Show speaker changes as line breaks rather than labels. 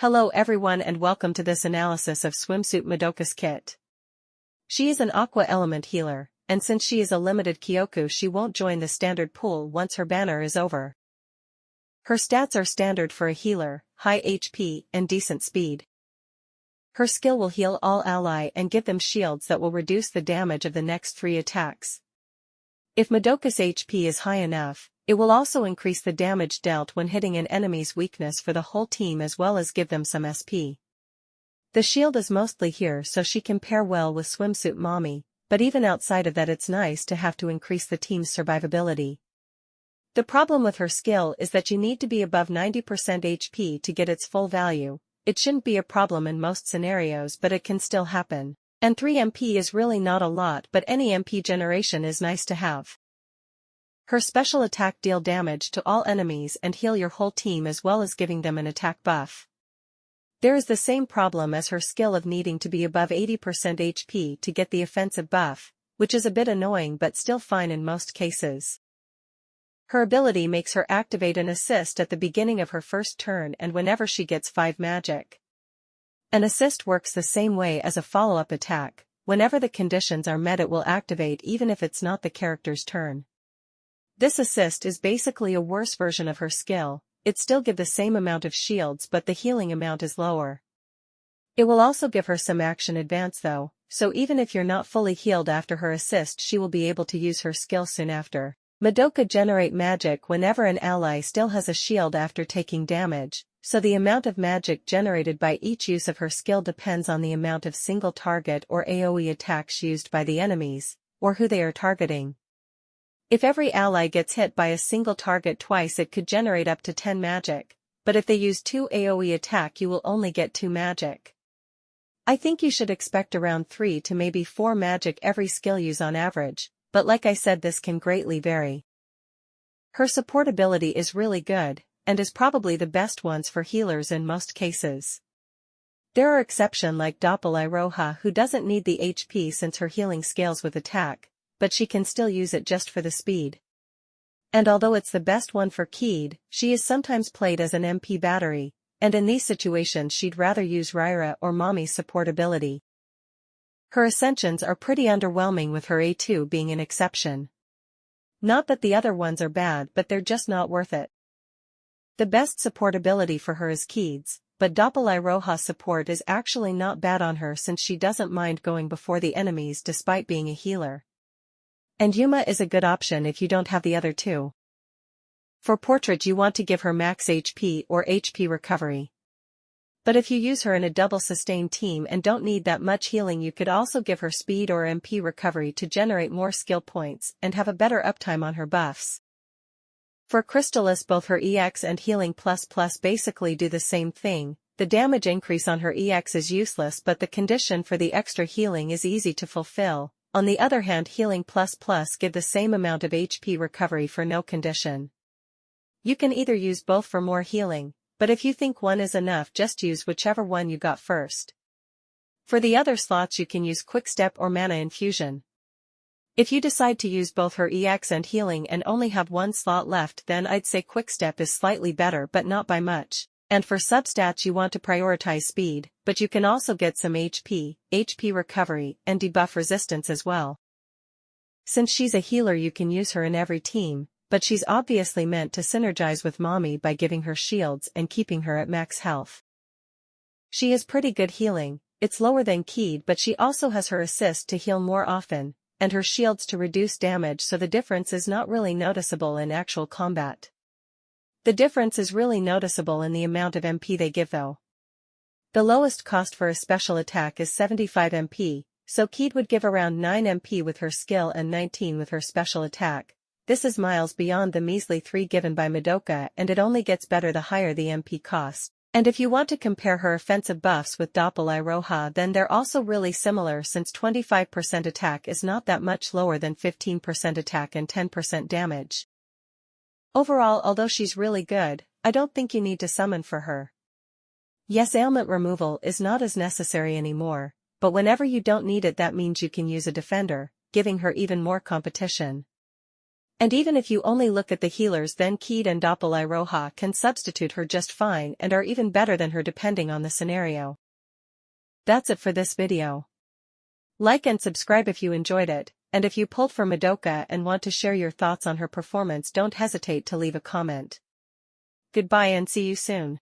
Hello everyone and welcome to this analysis of Swimsuit Madoka's kit. She is an Aqua Element healer, and since she is a limited Kyoku she won't join the standard pool once her banner is over. Her stats are standard for a healer, high HP and decent speed. Her skill will heal all ally and give them shields that will reduce the damage of the next 3 attacks. If Madoka's HP is high enough, it will also increase the damage dealt when hitting an enemy's weakness for the whole team as well as give them some SP. The shield is mostly here so she can pair well with Swimsuit Mommy, but even outside of that it's nice to have to increase the team's survivability. The problem with her skill is that you need to be above 90% HP to get its full value. It shouldn't be a problem in most scenarios but it can still happen. And 3 MP is really not a lot but any MP generation is nice to have. Her special attack deal damage to all enemies and heal your whole team as well as giving them an attack buff. There is the same problem as her skill of needing to be above 80% HP to get the offensive buff, which is a bit annoying but still fine in most cases. Her ability makes her activate an assist at the beginning of her first turn and whenever she gets 5 magic. An assist works the same way as a follow-up attack. Whenever the conditions are met it will activate even if it's not the character's turn. This assist is basically a worse version of her skill. It still gives the same amount of shields but the healing amount is lower. It will also give her some action advance though, so even if you're not fully healed after her assist she will be able to use her skill soon after. Madoka generate magic whenever an ally still has a shield after taking damage, so the amount of magic generated by each use of her skill depends on the amount of single target or AoE attacks used by the enemies, or who they are targeting. If every ally gets hit by a single target twice it could generate up to 10 magic, but if they use 2 AoE attack you will only get 2 magic. I think you should expect around 3 to maybe 4 magic every skill use on average, but like I said this can greatly vary. Her support ability is really good, and is probably the best ones for healers in most cases. There are exceptions like Doppel Iroha who doesn't need the HP since her healing scales with attack, but she can still use it just for the speed. And although it's the best one for Keyed, she is sometimes played as an MP battery, and in these situations she'd rather use Ryra or Mommy's support ability. Her ascensions are pretty underwhelming with her A2 being an exception. Not that the other ones are bad but they're just not worth it. The best support ability for her is Keyd's, but Doppel Iroha support is actually not bad on her since she doesn't mind going before the enemies despite being a healer. And Yuma is a good option if you don't have the other two. For portrait you want to give her max HP or HP recovery. But if you use her in a double sustain team and don't need that much healing you could also give her speed or MP recovery to generate more skill points and have a better uptime on her buffs. For Crystallis both her EX and Healing plus basically do the same thing. The damage increase on her EX is useless but the condition for the extra healing is easy to fulfill. On the other hand Healing plus give the same amount of HP recovery for no condition. You can either use both for more healing, but if you think one is enough just use whichever one you got first. For the other slots you can use Quick Step or Mana Infusion. If you decide to use both her EX and healing and only have one slot left then I'd say Quick Step is slightly better but not by much, and for substats you want to prioritize speed, but you can also get some HP recovery, and debuff resistance as well. Since she's a healer you can use her in every team, but she's obviously meant to synergize with Mommy by giving her shields and keeping her at max health. She has pretty good healing, it's lower than Keyed but she also has her assist to heal more often, and her shields to reduce damage so the difference is not really noticeable in actual combat. The difference is really noticeable in the amount of MP they give though. The lowest cost for a special attack is 75 MP, so Keyed would give around 9 MP with her skill and 19 with her special attack. This is miles beyond the measly 3 given by Madoka and it only gets better the higher the MP cost. And if you want to compare her offensive buffs with Doppel Iroha then they're also really similar since 25% attack is not that much lower than 15% attack and 10% damage. Overall although she's really good, I don't think you need to summon for her. Yes ailment removal is not as necessary anymore, but whenever you don't need it that means you can use a defender, giving her even more competition. And even if you only look at the healers, then Keed and Doppel Iroha can substitute her just fine and are even better than her depending on the scenario. That's it for this video. Like and subscribe if you enjoyed it, and if you pulled for Madoka and want to share your thoughts on her performance, don't hesitate to leave a comment. Goodbye and see you soon.